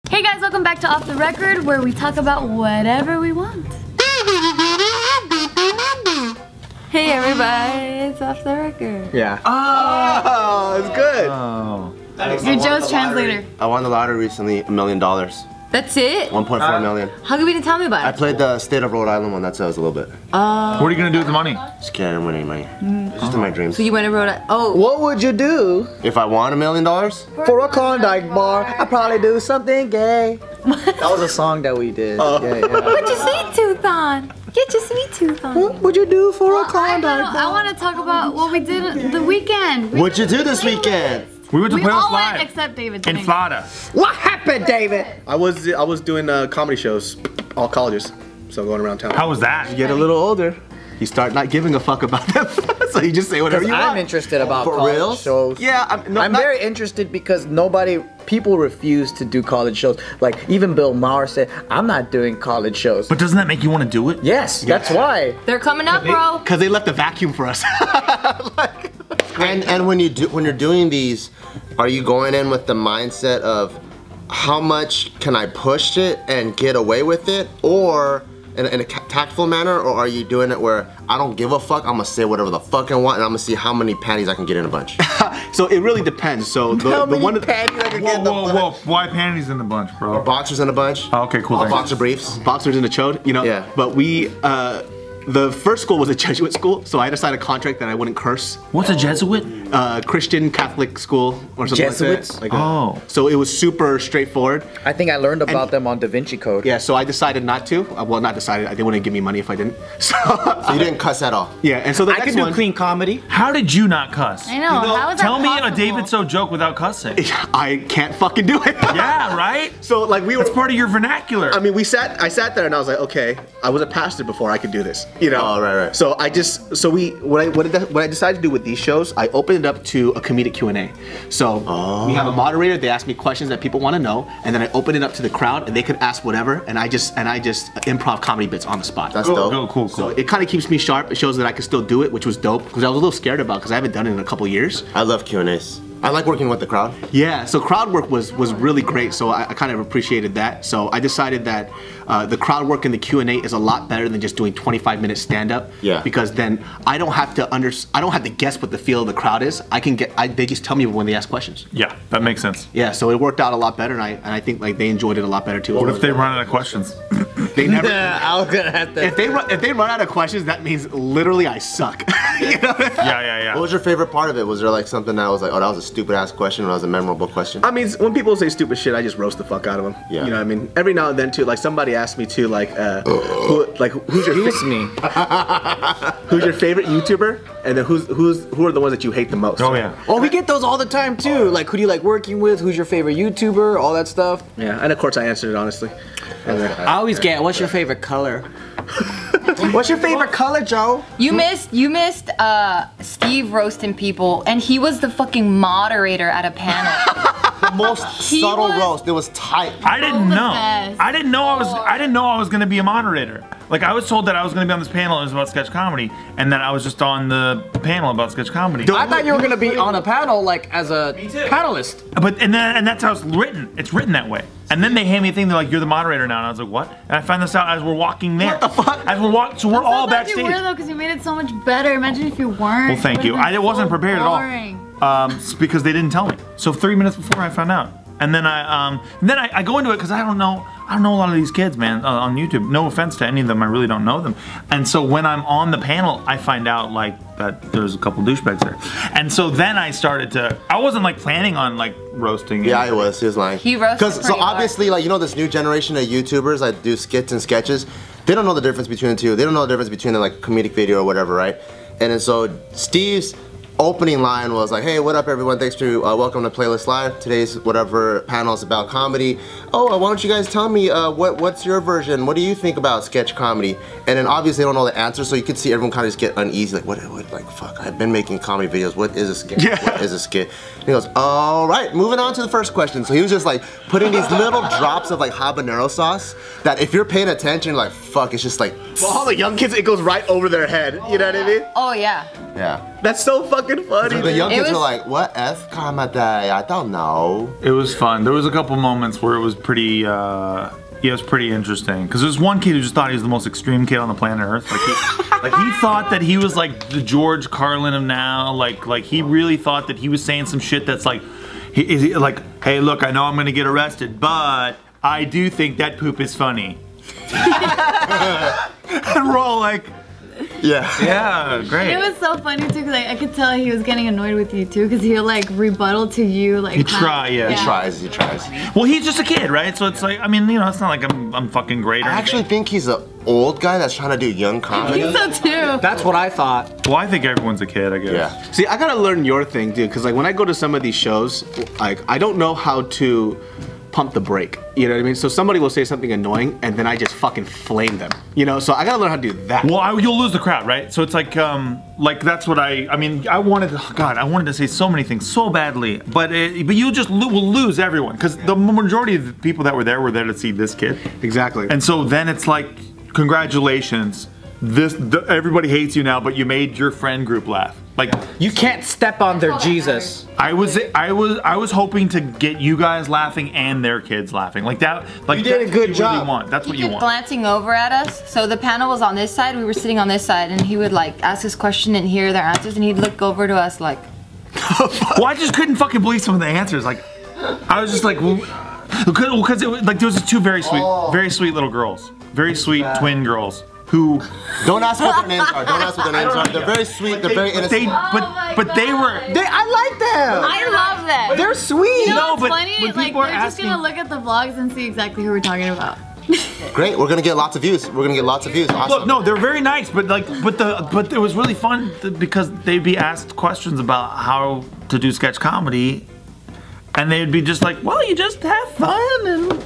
Hey guys, welcome back to Off the Record, where we talk about whatever we want. Hey everybody, it's Off the Record. Yeah. Oh, it's good. Oh. You're Joe's translator. I won the lottery recently, $1 million. That's it? 1.4 million. How come you didn't tell me about it? I played the state of Rhode Island one, that sells a little bit. What are you gonna do with the money? Just kidding, I didn't win any money. It's just in my dreams. So you went and wrote it. Oh. What would you do If I won $1 million? for a Klondike bar? I'd probably do something gay. That was a song that we did. Yeah, yeah. Put your sweet tooth on. Get your sweet tooth on. What would you do for a I Klondike bar? want to talk about what we did the weekend. What'd you do this weekend? We went to We Playlist all went Live except David. in Florida. What happened, David? I was doing comedy shows, all colleges, so going around town. How was that? You get a little older, you start not giving a fuck about them, so you just say whatever you I'm want. interested about For college real? shows. Yeah, I'm very interested because people refuse to do college shows. Like even Bill Maher said, I'm not doing college shows. But doesn't that make you want to do it? Yes, that's why. They're coming up, bro. Because they left a vacuum for us. And when you're doing these, are you going in with the mindset of how much can I push it and get away with it, or in a tactful manner, or are you doing it where I don't give a fuck, I'm gonna say whatever the fuck I want and I'm gonna see how many panties I can get in a bunch? So it really depends. So How the many one panties I can get in a bunch? Whoa. Why panties in the bunch, bro? Boxers in a bunch. Oh, okay, cool. All thanks. boxer briefs. boxers in the chode, you know. Yeah. But we, the first school was a Jesuit school, so I had to sign a contract that I wouldn't curse. What's a Jesuit? Christian Catholic school or something Jesuits? like that. Oh. So it was super straightforward. I think I learned about them on Da Vinci Code. Yeah, so I decided not to. Well, not decided. They wouldn't give me money if I didn't. So You didn't cuss at all. yeah, and so the I next can do one, clean comedy. How did you not cuss? I know. How is that Tell me a possible? David So joke without cussing. I can't fucking do it. Yeah, right? So like we were. That's part of your vernacular. I mean, I sat there and I was like, okay, I was a pastor before, I could do this, you know. Oh, right. So what I decided to do with these shows, I opened it up to a comedic Q&A. So we have a moderator. They ask me questions that people want to know, and then I open it up to the crowd, and they could ask whatever, and I just improv comedy bits on the spot. That's dope. Oh, cool. So it kind of keeps me sharp. It shows that I can still do it, which was dope, because I was a little scared about, because I haven't done it in a couple years. I love Q&As. I like working with the crowd. Yeah, so crowd work was really great, so I kind of appreciated that. So I decided that the crowd work in the Q&A is a lot better than just doing 25-minute stand-up. Yeah. Because then I don't have to guess what the feel of the crowd is. They just tell me when they ask questions. Yeah, that makes sense. Yeah, so it worked out a lot better, and I think like they enjoyed it a lot better too. What if they run out of questions? They never. I was gonna have to. If they run out of questions, that means literally I suck. You know? Yeah. What was your favorite part of it? Was there like something that was like, oh, that was a stupid ass question, or that was a memorable question? I mean, when people say stupid shit, I just roast the fuck out of them. Yeah. You know what I mean? Every now and then too, like somebody asked me too, like, who's your who's your favorite YouTuber, and then who are the ones that you hate the most? Oh yeah. Oh, we get those all the time too. Like, who do you like working with? Who's your favorite YouTuber? All that stuff. Yeah, and of course I answered it honestly. I always get, what's your favorite color? What's your favorite color, Joe? You missed Steve roasting people, and he was the fucking moderator at a panel. The most subtle was- roast. It was tight. I didn't the know. best. I didn't know I was gonna be a moderator. Like I was told that I was gonna be on this panel. It was about sketch comedy, and then I was just on the panel about sketch comedy. I thought you were gonna be on a panel, like as a panelist. But and that's how it's written. It's written that way. And then they hand me a thing. They're like, "You're the moderator now." And I was like, "What?" And I find this out as we're walking there. What the fuck? As we're walking, so we're all backstage. You were though, because you made it so much better. Imagine if you weren't. Well, thank you. I wasn't prepared at all. It's because they didn't tell me. So 3 minutes before I found out, and then I go into it because I don't know a lot of these kids, man, on YouTube. No offense to any of them, I really don't know them. And so when I'm on the panel, I find out like that there's a couple douchebags there. And so then I started to. I wasn't like planning on like roasting. Yeah, he was lying. He roasted So pretty obviously, like, you know, this new generation of YouTubers that do skits and sketches, they don't know the difference between the two. They don't know the difference between the like comedic video or whatever, right? And then so Steve's opening line was like, hey, what up everyone, thanks for welcome to Playlist Live. Today's whatever panel is about comedy. Oh, why don't you guys tell me what's your version? What do you think about sketch comedy? And then obviously they don't know the answer, so you could see everyone kind of just get uneasy, like what like fuck, I've been making comedy videos, what is a skit? Yeah. What is a skit? And he goes, all right, moving on to the first question. So he was just like putting these little drops of like habanero sauce that if you're paying attention, like fuck, it's just like. Well, all the young kids, it goes right over their head. You know what I mean? Oh yeah. Yeah. That's so fucking funny. The young It kids was- were like, what F comedy? I don't know. It was fun. There was a couple moments where it was pretty. It was pretty interesting because there's one kid who just thought he was the most extreme kid on the planet Earth. Like he thought that he was like the George Carlin of now. Like he really thought that he was saying some shit that's like, like, hey, look, I know I'm gonna get arrested, but I do think that poop is funny. And we're all like, yeah, great. It was so funny too because I could tell he was getting annoyed with you too because he'll like rebuttal to you like. He tries. He tries. Well, he's just a kid, right? So it's like, I mean, you know, it's not like I'm fucking great. Or I actually think he's an old guy that's trying to do young comedy. I think so too. That's what I thought. Well, I think everyone's a kid, I guess. Yeah. See, I gotta learn your thing, dude, because like when I go to some of these shows, like I don't know how to pump the brake. You know what I mean? So somebody will say something annoying, and then I just fucking flame them. You know? So I gotta learn how to do that. Well, you'll lose the crowd, right? So it's like that's what I mean, I wanted to say so many things so badly, but you just will lose everyone because the majority of the people that were there to see this kid. Exactly. And so then it's like, congratulations. Everybody hates you now, but you made your friend group laugh. Like You can't step on their Jesus. I was hoping to get you guys laughing and their kids laughing. Like that. Like You did a good job. Really want. That's what you He want. kept glancing over at us. So the panel was on this side, we were sitting on this side, and he would like ask his question and hear their answers, and he'd look over to us like. Well, I just couldn't fucking believe some of the answers. Like, I was just like, because it was like there was two very sweet little girls, very sweet twin girls. Who Don't ask what their names are. Don't ask what their names are. They're very sweet. They're very innocent. But they were. I like them. I love that. They're sweet. You know No, what's but funny? when Like people are they're just gonna asking- look at the vlogs and see exactly who we're talking about. Great. We're gonna get lots of views. Awesome. Look, no, they're very nice, but it was really fun because they'd be asked questions about how to do sketch comedy, and they'd be just like, well, you just have fun and.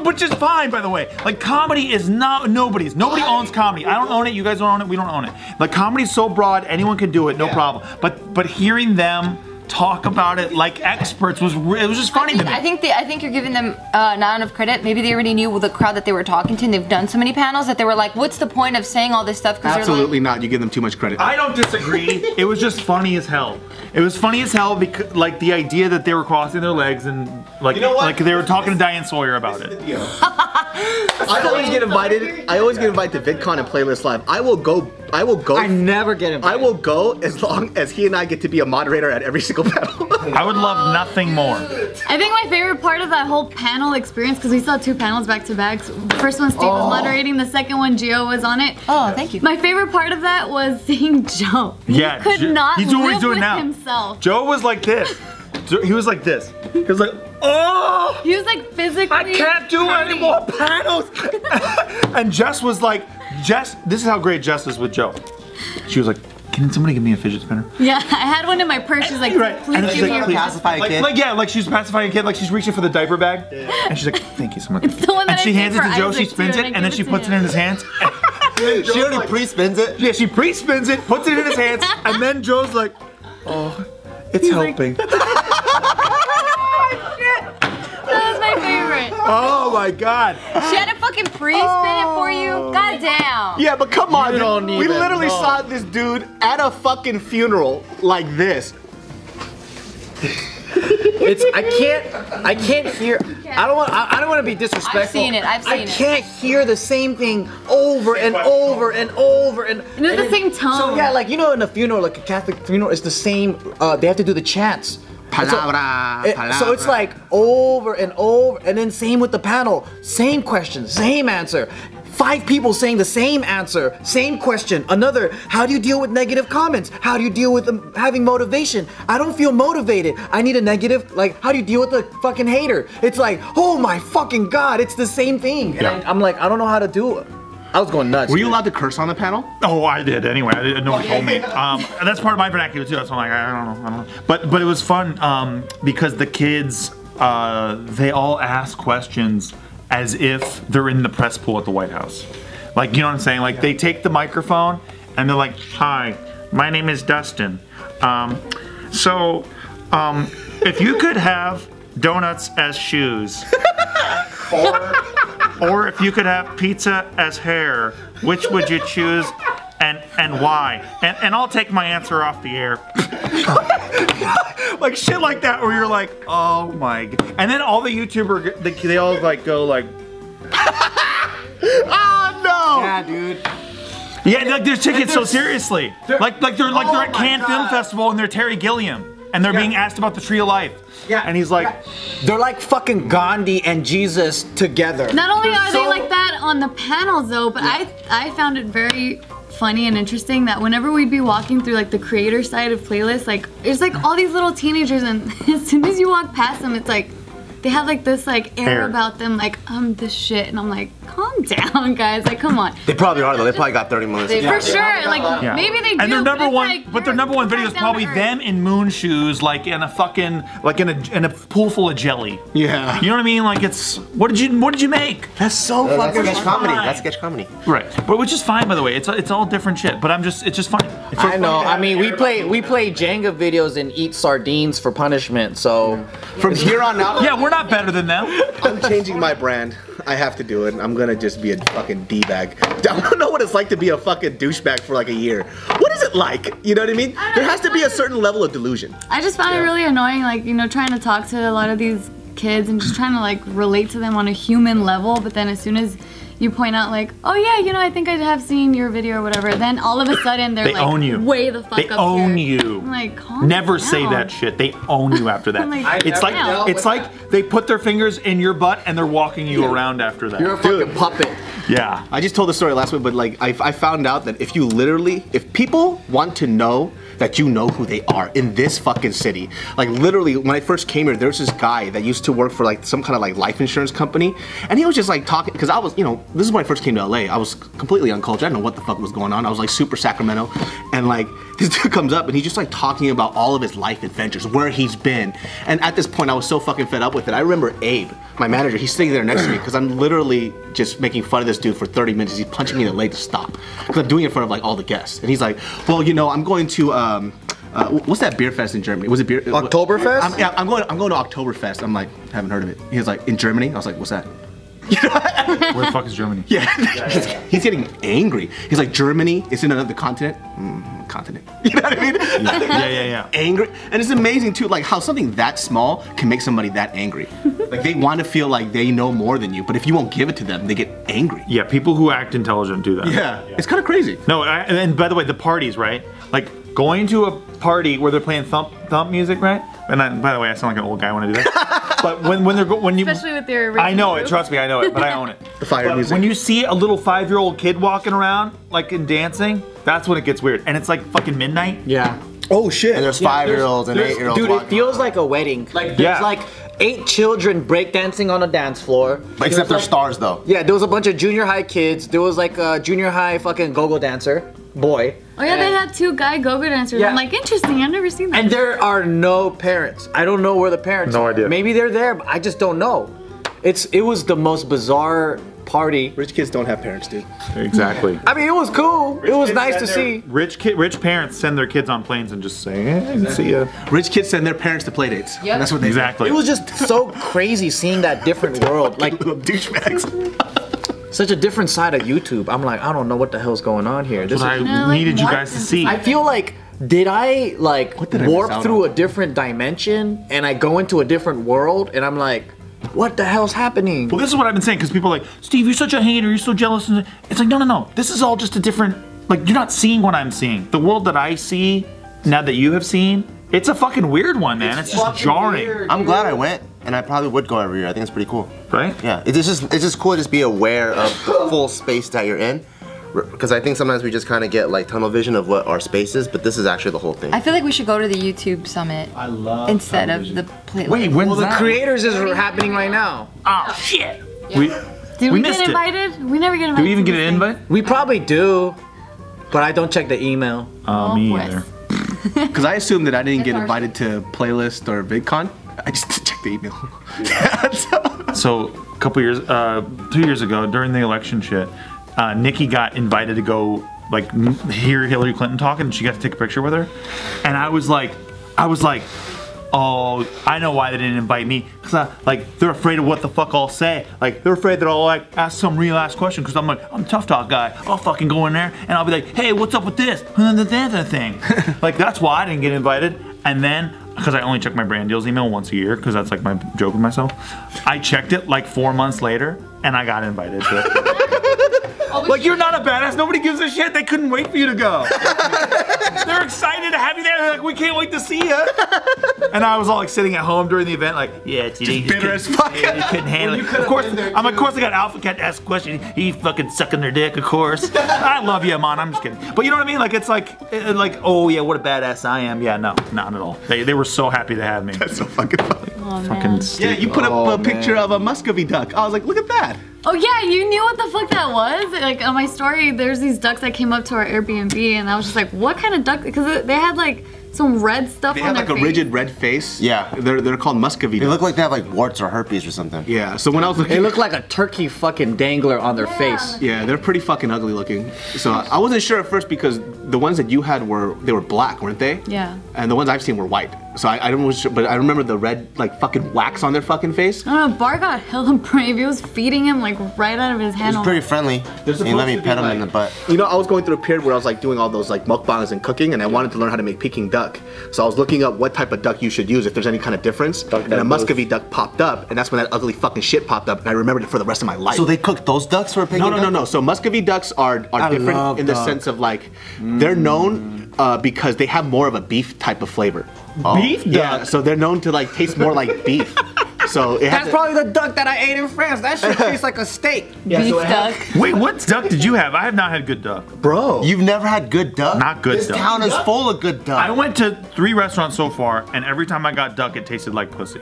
Which is fine, by the way. Like, comedy is not nobody's. Nobody owns comedy. I don't own it. You guys don't own it. We don't own it. Like, comedy's so broad, anyone can do it, no problem. But hearing them talk about it like experts was just funny to me. I think you're giving them not enough credit. Maybe they already knew the crowd that they were talking to, and they've done so many panels that they were like, "What's the point of saying all this stuff?" Absolutely not. You give them too much credit. I don't disagree. It was just funny as hell. It was funny as hell because, like, the idea that they were crossing their legs and like, You know what? like they were talking to Diane Sawyer about it. I always get invited. I always get invited to VidCon and Playlist Live. I will go. I never get invited. I will go as long as he and I get to be a moderator at every single panel. I would love nothing more. I think my favorite part of that whole panel experience, because we saw two panels back to back. The first one Steve was moderating, the second one Gio was on it. Oh, thank you. My favorite part of that was seeing Joe. Yeah, he could not he's doing what live he's doing with now. himself. Joe was like this. He was like this. He was like, oh! He was like physically. I can't do any more panels. And Jess was like, this is how great Jess is with Joe. She was like, can somebody give me a fidget spinner? Yeah, I had one in my purse. She's like, Right. please And give she's me like, your please. Pacify a kid. Like she's pacifying a kid, like she's reaching for the diaper bag. Yeah. And she's like, thank you so much. It's the one that and she I hands it made to for Joe, she Isaac, spins too, it, and I and then gave she it to puts it in his hands. She already pre-spins it. Yeah, she pre-spins it, puts it in his hands, and then Joe's like, oh, it's helping. That was my favorite. Oh my God. She had to fucking pre-spin it for you. God damn. Yeah, but come on, You don't we even literally know. saw this dude at a fucking funeral like this. I can't hear. I don't want to be disrespectful. I've seen it. I can't hear the same thing over and over and over and. And it's the same tone. So yeah, like, you know, in a funeral, like a Catholic funeral, it's the same. They have to do the chants. Palabra, So it's like over and over, and then same with the panel. Same question, same answer. 5 people saying the same answer, same question. Another, how do you deal with negative comments? How do you deal with having motivation? I don't feel motivated. I need a negative, like, how do you deal with the fucking hater? It's like, oh my fucking God, it's the same thing. And Yeah. I'm like, I don't know how to do it. I was going nuts. Were you dude. allowed to curse on the panel? Oh, I did anyway. No one told me. And that's part of my vernacular too. That's why I'm like, I don't know. But it was fun because the kids, they all ask questions as if they're in the press pool at the White House. Like, you know what I'm saying? Like, they take the microphone and they're like, hi, my name is Dustin. If you could have donuts as shoes, or if you could have pizza as hair, which would you choose and why? And I'll take my answer off the air. Like shit like that where you're like, oh my god. And then all the YouTubers, they all like go like, Oh no! Yeah, dude. yeah, like they're taking it so seriously. Like they're at Cannes Film Festival and they're Terry Gilliam and they're being asked about the Tree of Life. Yeah. And he's like, They're like fucking Gandhi and Jesus together. Not only are they like that on the panels though, but I found it very funny and interesting that whenever we'd be walking through like the creator side of playlists, like there's like all these little teenagers and as soon as you walk past them, it's like they have like this like air about them, like I'm the shit, and I'm like, calm down, guys, like come on. They probably are though. They probably got 30 million. For sure, like maybe they do. and their number but one, it's like, but their number one video is probably them in moon shoes, like in a fucking, like in a pool full of jelly. Yeah. You know what I mean? Like it's, what did you make? That's so That's fucking sketch comedy. fine. That's sketch comedy. Right, but which is fine by the way. It's all different shit. But it's just funny. It's I know. I mean, we play Jenga videos and eat sardines for punishment. So From here on out, yeah, we're not better than them. I'm changing my brand. I have to do it. I'm gonna just be a fucking D-bag. I don't know what it's like to be a fucking douchebag for like a year. What is it like? You know what I mean? There has to be a certain level of delusion. I just found it really annoying, like, you know, trying to talk to a lot of these kids and just trying to like relate to them on a human level, but then as soon as you point out like, oh yeah, you know, I think I have seen your video or whatever, then all of a sudden they're They like, own you. way the fuck They up own here. you. I'm like, calm Never down. say that shit. They own you after that. I'm like, it's like they put their fingers in your butt and they're walking you around after that. you're a fucking puppet. Yeah. I just told the story last week, but like I found out that if people want to know that you know who they are in this fucking city. Like literally, when I first came here, there was this guy that used to work for like some kind of like life insurance company, and he was just like talking, because I was, you know, this is when I first came to LA. I was completely uncultured. I didn't know what the fuck was going on. I was like super Sacramento, and like this dude comes up and he's just like talking about all of his life adventures, where he's been, and at this point I was so fucking fed up with it. I remember Abe, my manager, he's sitting there next to me because I'm literally just making fun of this dude for 30 minutes. He's punching me in the leg to stop because I'm doing it in front of like all the guests, and he's like, well, you know, I'm going to what's that beer fest in Germany? Was it beer? Oktoberfest? I'm going to Oktoberfest. I'm like, haven't heard of it. He was like, in Germany? I was like, what's that? Where the fuck is Germany? Yeah. He's getting angry. He's like, Germany is in another continent? Continent. You know what I mean? Yeah. Angry. And it's amazing too, like how something that small can make somebody that angry. Like they want to feel like they know more than you, but if you won't give it to them, they get angry. Yeah, people who act intelligent do that. Yeah. It's kind of crazy. No, and by the way, the parties, right? Like going to a party where they're playing thump music, right? And by the way, I sound like an old guy when I do that. But when you especially with your original I know it, group. trust me, I know it, but I own it. The fire music. When you see a little 5-year-old kid walking around, like and dancing, that's when it gets weird. And it's like fucking midnight. Yeah. Oh shit. And there's 5-year-olds and 8-year-olds. Dude, it feels like a wedding. Like there's like 8 children breakdancing on a dance floor. Except they're stars though. Yeah, there was a bunch of junior high kids. There was like a junior high fucking go-go dancer boy. Oh yeah, they had 2 guy go-go dancers. Yeah. I'm like, interesting, I've never seen that. And there are no parents. I don't know where the parents No are. idea. Maybe they're there, but I just don't know. It was the most bizarre party. Rich kids don't have parents, dude. Exactly. I mean, it was cool. It was nice to see. Rich parents send their kids on planes and just say, hey, see ya. Rich kids send their parents to play dates. Yep. And that's what they Exactly. It was just so crazy seeing that different world. Like Little douchebags. such a different side of YouTube. I'm like, I don't know what the hell's going on here. This What I is, like needed you more guys to see. I feel like, did I like did I miss warp out through on? a different dimension and I go into a different world and I'm like, what the hell's happening? Well, this is what I've been saying, because people are like, Steve, you're such a hater, you're so jealous. And it's like, no. This is all just a different, like, you're not seeing what I'm seeing. The world that I see, now that you have seen, it's a fucking weird one, man. It's just jarring. I'm glad I went, and I probably would go every year. I think it's pretty cool. Right? Yeah, it's just cool to just be aware of the full space that you're in. Because I think sometimes we just kind of get like tunnel vision of what our space is, but this is actually the whole thing. I feel like we should go to the YouTube summit instead of the playlist. Wait, when's Well, the that? creators is happening right now. Oh, shit. Did we we missed get it. invited? We never get invited. Do we even to get this an thing. invite? We probably do, but I don't check the email. Oh, me pues. either. Because I assumed that I didn't get It's invited to Playlist or VidCon. I just didn't check the email. So, a couple years, 2 years ago, during the election shit, Nikki got invited to go, like, hear Hillary Clinton talk, and she got to take a picture with her. And I was like, oh, I know why they didn't invite me. Because, like, they're afraid of what the fuck I'll say. Like, they're afraid that I'll, like, ask some real ass question. Because I'm like, I'm a tough talk guy. I'll fucking go in there, and I'll be like, hey, what's up with this? Thing. Like, that's why I didn't get invited. And then because I only check my brand deals email once a year, because that's like my joke with myself. I checked it like 4 months later, and I got invited to it. Like, you're not a badass. Nobody gives a shit. They couldn't wait for you to go. They're excited to have you there. They're like, we can't wait to see you. And I was all like sitting at home during the event, like, yeah, today just bitter as fuck. You couldn't handle it. Of course, of course, I got Alpha Cat to ask a question. He fucking sucking their dick, of course. I love you, Amon. I'm just kidding. But you know what I mean? Like, it's like, oh yeah, what a badass I am. Yeah, no, not at all. They were so happy to have me. That's so fucking funny. Oh, Fucking yeah, you put up a picture of a Muscovy duck. I was like, look at that. Oh yeah, you knew what the fuck that was? Like on my story, there's these ducks that came up to our Airbnb and I was just like, what kind of duck? Because they had like some red stuff they on their face. They have like a rigid red face. Yeah. They're called Muscovy. They look like they have like warts or herpes or something. Yeah, so when I was looking... They look like a turkey fucking dangler on their face. Yeah, they're pretty fucking ugly looking. So I wasn't sure at first because the ones that you had were black, weren't they? Yeah. And the ones I've seen were white. So I don't know, but I remember the red like fucking wax on their fucking face. I don't know, Bart got hella brave. He was feeding him like right out of his hand. He's pretty friendly. He let me pet him in the butt. You know, I was going through a period where I was like doing all those like mukbangs and cooking, and I wanted to learn how to make Peking duck. So I was looking up what type of duck you should use if there's any kind of difference. And a Muscovy duck popped up, and that's when that ugly fucking shit popped up, and I remembered it for the rest of my life. So they cooked those ducks for a Peking duck? No. So Muscovy ducks are different in the sense of like they're known because they have more of a beef type of flavor. Beef duck? Yeah, so they're known to like taste more like beef. So it That's probably the duck that I ate in France. That shit tastes like a steak. yeah, beef so it duck. Wait, what duck did you have? I have not had good duck. Bro. You've never had good duck? Not good this duck. This town is full of good duck. I went to 3 restaurants so far, and every time I got duck, it tasted like pussy.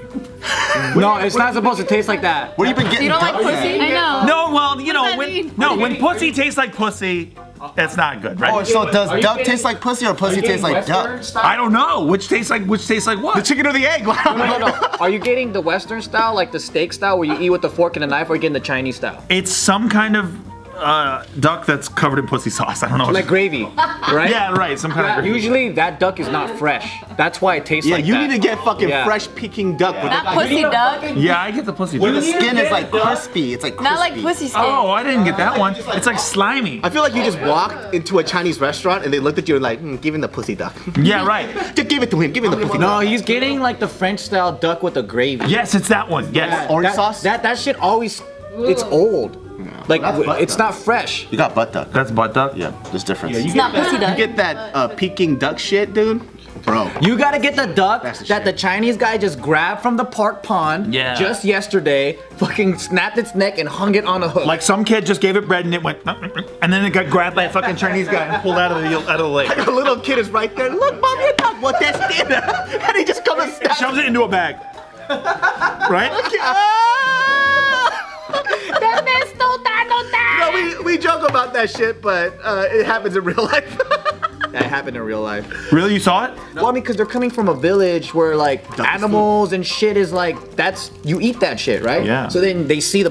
No, it's not supposed to taste like that. Where you been getting You don't like duck pussy? at? I know. No, well, you know, that when mean? when pussy tastes like pussy, it's not good, right? Oh, so does duck taste like pussy or pussy taste like duck? I don't know which tastes like what. The chicken or the egg? No. Are you getting the Western style, like the steak style, where you eat with the fork and a knife, or are you getting the Chinese style? It's some kind of duck that's covered in pussy sauce. I don't know. Like gravy, right? Yeah, right. Some kind of gravy. Usually that duck is not fresh. That's why it tastes like you that. need to get fucking Yeah. fresh Peking duck with Not pussy duck. Yeah, I get the pussy. Where the duck. skin is like crispy. It's like crispy. Not like pussy skin. Oh, I didn't get that one. It's like slimy. I feel like you just walked into a Chinese restaurant and they looked at you and like, give him the pussy duck. Yeah, right. Just give it to him. Give him the pussy No, duck. he's getting like the French style duck with the gravy. Yes, it's that one. Yes. Orange that, sauce? That shit always, it's old. Like, it's not fresh. You got butt duck. That's butt duck. Yeah, there's difference. It's not pussy You duck. get that Peking duck shit, dude? Bro. You gotta get the duck That's the that shit. the Chinese guy just grabbed from the park pond just yesterday, fucking snapped its neck and hung it on a hook. Like some kid just gave it bread and it went, and then it got grabbed by a fucking Chinese guy and pulled out of the lake. The little kid is right there. Look, mom, your duck. What that's dinner? And he just comes and stabs Shoves it into a bag. Right? No, we joke about that shit, but it happens in real life. That happened in real life. Really? You saw it? Well, I mean, because they're coming from a village where like animals and shit is like, you eat that shit, right? Yeah. So then they see the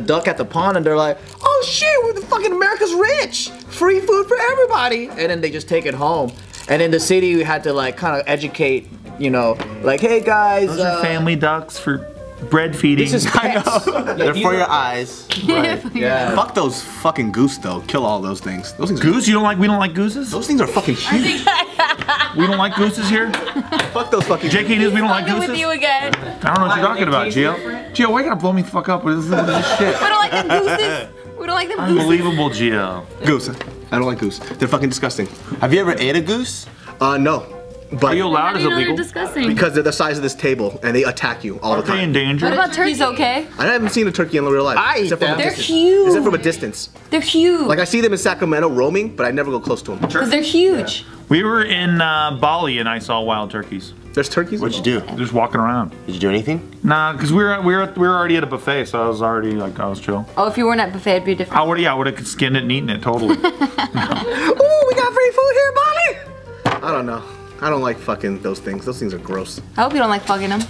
duck at the pond and they're like, oh shit, we're the fucking America's rich. Free food for everybody. And then they just take it home. And in the city, we had to like kind of educate, you know, like, hey guys. Those are family ducks for bread feeding. This is pets. They're for your eyes. Right. Yeah. Fuck those fucking goose though. Kill all those things. Those things. Goose? You don't like? We don't like gooses? Those things are fucking huge. We don't like gooses here? Fuck those fucking. JK News, we don't like Talking gooses? with you again. I don't know what you're talking about, Gio. Gio, why you gotta blow me the fuck up? What is this shit? We don't like them gooses. We don't like them gooses. Unbelievable, Gio. Goose. I don't like goose. They're fucking disgusting. Have you ever ate a goose? No. But Are you allowed? Is it They're legal? disgusting. because they're the size of this table and they attack you all Are the they time. endangered? What about turkeys? He's okay. I haven't seen a turkey in real life. I eat except from a them. They're distance. huge. Except from a distance. They're huge. Like I see them in Sacramento roaming, but I never go close to them. Because they're huge. We were in Bali and I saw wild turkeys. There's turkeys. What'd you do? Just walking around. Did you do anything? Nah, because we were already at a buffet, so I was already like, I was chill. Oh, if you weren't at buffet, it'd be different. I would have skinned it and eaten it totally. Ooh, we got free food here, Bali. I don't know. I don't like fucking those things. Those things are gross. I hope you don't like fucking them.